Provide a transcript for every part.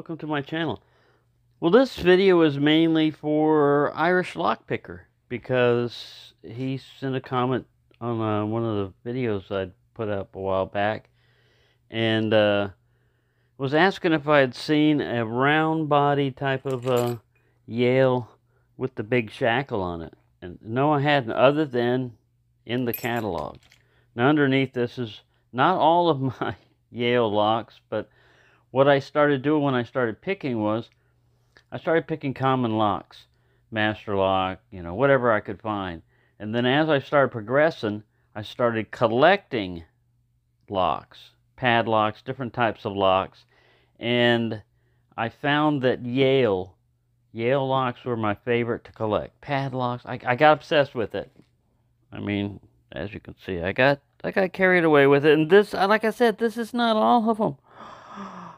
welcome to my channel. Well, this video is mainly for Irishlockpicker because he sent a comment on one of the videos I'd put up a while back and was asking if I had seen a round body type of Yale with the big shackle on it. And no, I hadn't, other than in the catalog. Now underneath this is not all of my Yale locks, but what I started doing when I started picking was I started picking common locks, master lock, whatever I could find. And then as I started progressing, I started collecting locks, padlocks, different types of locks. And I found that Yale locks were my favorite to collect. Padlocks, I got obsessed with it. I mean, as you can see, I got carried away with it. And this, like I said, this is not all of them.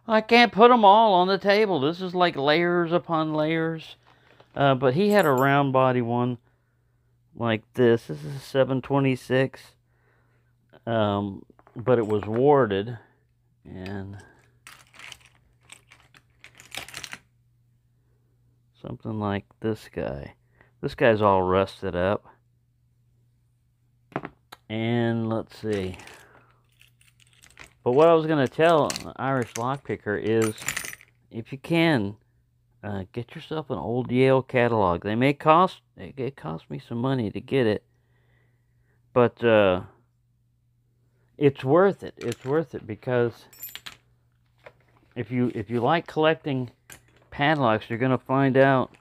I can't put them all on the table. This is like layers upon layers. But he had a round body one like this. This is a 726. But it was warded. And something like this guy. This guy's all rusted up. And let's see. But what I was going to tell Irishlockpicker is, if you can, get yourself an old Yale catalog. They may cost, it cost me some money to get it, but it's worth it. It's worth it because if you like collecting padlocks, you're going to find out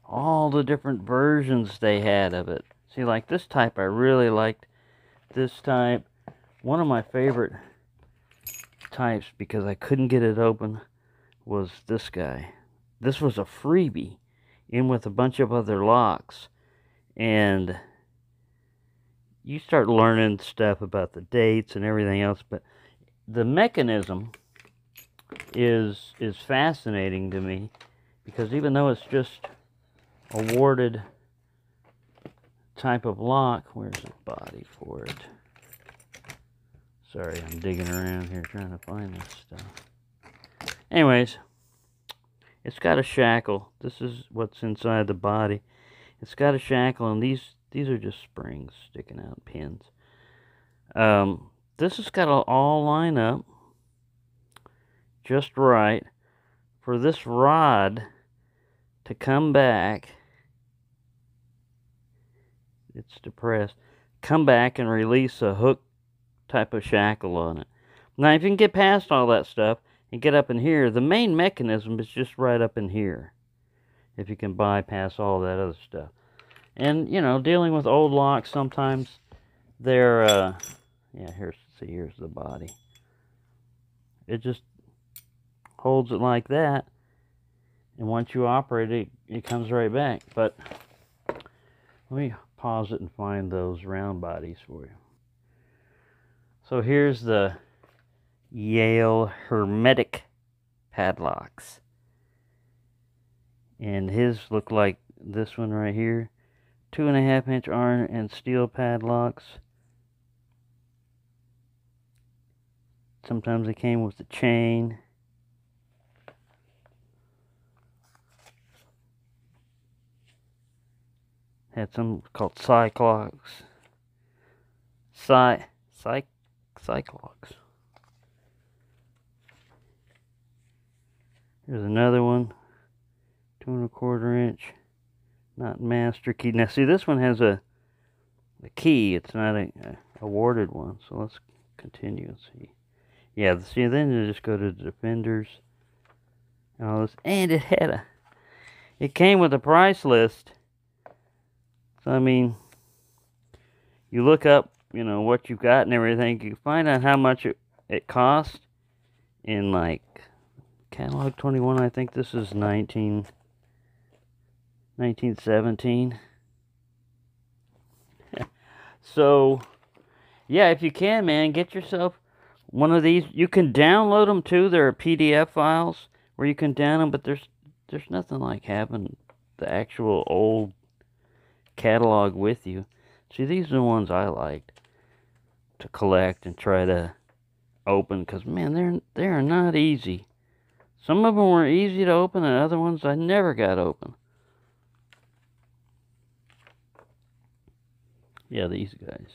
all the different versions they had of it. See, like this type, I really liked this type. One of my favorite types, because I couldn't get it open, was this guy. This was a freebie in with a bunch of other locks, and you start learning stuff about the dates and everything else, but the mechanism is fascinating to me, because even though it's just a warded type of lock, where's the body for it? Sorry, I'm digging around here trying to find this stuff. Anyways, it's got a shackle. This is what's inside the body. It's got a shackle, and these are just springs sticking out, pins. This has got to all line up just right for this rod to come back. It's depressed. Come back and release a hook type of shackle on it. Now, if you can get past all that stuff and get up in here, the main mechanism is just right up in here. If you can bypass all that other stuff. And, dealing with old locks, sometimes they're, yeah, here's the body. It just holds it like that. And once you operate it, it comes right back. But let me pause it and find those round bodies for you. So here's the Yale hermetic padlocks. And his look like this one right here. 2.5-inch iron and steel padlocks. Sometimes they came with the chain. Had some called Cyclocks. Cyclocks. Here's another one. 2.25-inch. Not master key. Now see, this one has a key. It's not a awarded one. So let's continue and see. Yeah, see, then you just go to the defenders and all this. And it came with a price list. So I mean, you look up, what you've got and everything, you find out how much it cost in, like, catalog 21. I think this is 1917. So, yeah, if you can, man, get yourself one of these. You can download them too. There are PDF files where you can download them, but there's nothing like having the actual old catalog with you. See, these are the ones I liked to collect and try to open, because man, they are not easy. Some of them were easy to open, and other ones I never got open. Yeah, these guys.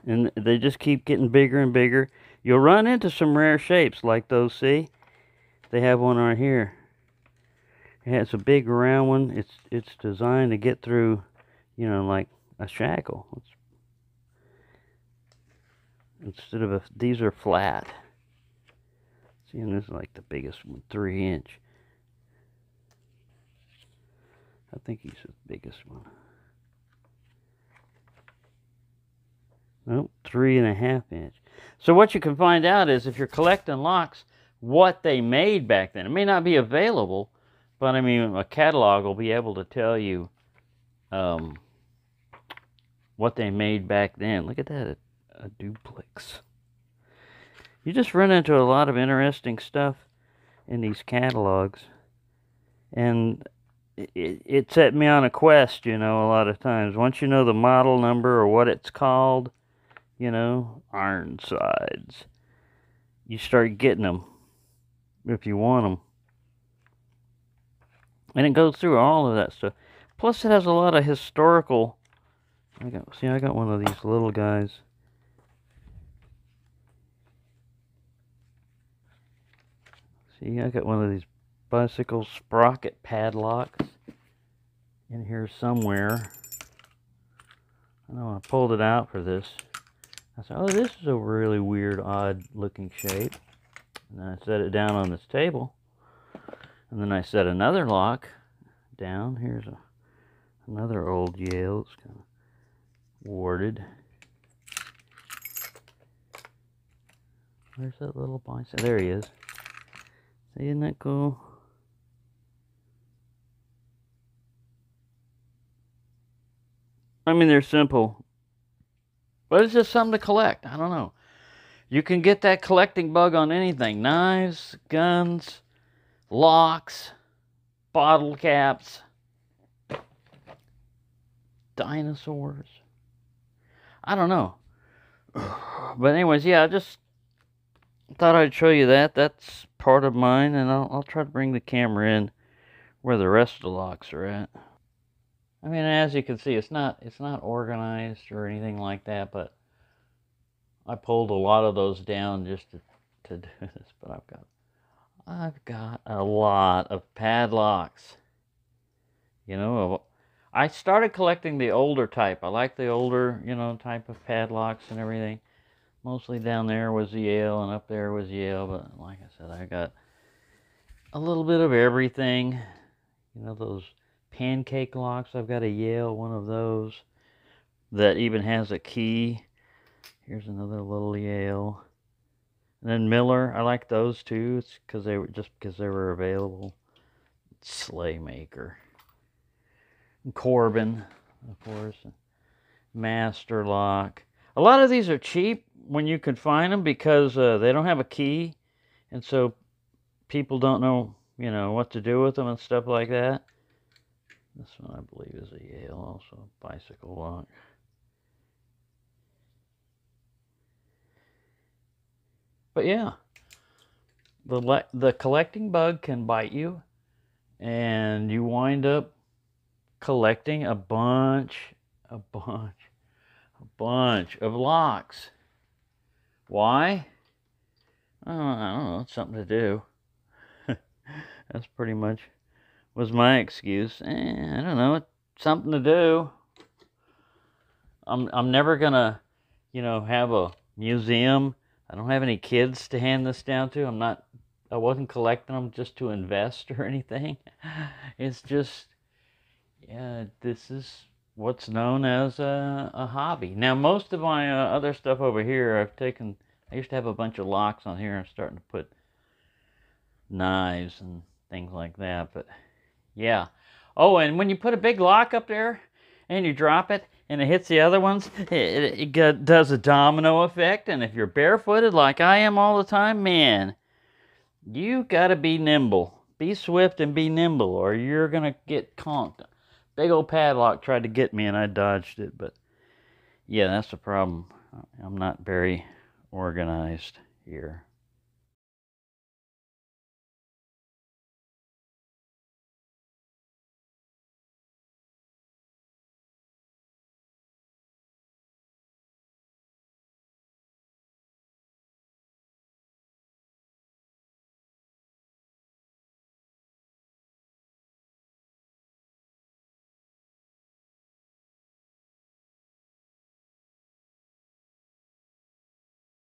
And they just keep getting bigger and bigger. You'll run into some rare shapes like those, see? They have one right here. Yeah, it's a big round one. It's designed to get through, you know, like a shackle. Instead of these are flat. See, and this is like the biggest one, 3-inch. I think he's the biggest one. Nope, 3.5-inch. So what you can find out is if you're collecting locks, what they made back then. It may not be available, but I mean, a catalog will be able to tell you what they made back then. Look at that, a duplex. You just run into a lot of interesting stuff in these catalogs, and it set me on a quest, you know, a lot of times. Once you know the model number or what it's called, you know, Ironsides, you start getting them if you want them. And it goes through all of that stuff. Plus, it has a lot of historical. I got one of these little guys. See, I got one of these bicycle sprocket padlocks in here somewhere. I know I pulled it out for this. I said, oh, this is a really weird, odd-looking shape. And then I set it down on this table. And then I set another lock down. Here's another old Yale. It's kind of warded. Where's that little bicep? There he is. See, isn't that cool? I mean, they're simple. But it's just something to collect. I don't know. You can get that collecting bug on anything. Knives, guns, locks, bottle caps, dinosaurs. I don't know. But anyways, yeah, I just thought I'd show you that. That's part of mine, and I'll try to bring the camera in where the rest of the locks are at. I mean, as you can see, it's not organized or anything like that, but I pulled a lot of those down just to do this. But I've got a lot of padlocks. You know, I started collecting the older type. I like the older, you know, type of padlocks and everything. Mostly down there was Yale and up there was Yale, but like I said, I got a little bit of everything. You know, those pancake locks, I've got a Yale, one of those that even has a key. Here's another little Yale. And then Miller, I like those too. It's because they were available. Sleigh Maker. And Corbin, of course. Master Lock. A lot of these are cheap when you can find them because they don't have a key, and so people don't know, you know, what to do with them and stuff like that. This one, I believe, is a Yale, also bicycle lock. But yeah, the collecting bug can bite you, and you wind up collecting a bunch of locks. Why? I don't know. It's something to do. That's pretty much was my excuse. I don't know. It's something to do. I'm never gonna, you know, have a museum. I don't have any kids to hand this down to. I wasn't collecting them just to invest or anything. It's just, yeah, this is what's known as a hobby. Now, most of my other stuff over here, I used to have a bunch of locks on here. I'm starting to put knives and things like that, but yeah. Oh, and when you put a big lock up there and you drop it and it hits the other ones, it does a domino effect. And if you're barefooted like I am all the time, man, you gotta be nimble. Be swift and be nimble, or you're gonna get conked. Big old padlock tried to get me and I dodged it, but yeah, that's the problem. I'm not very organized here.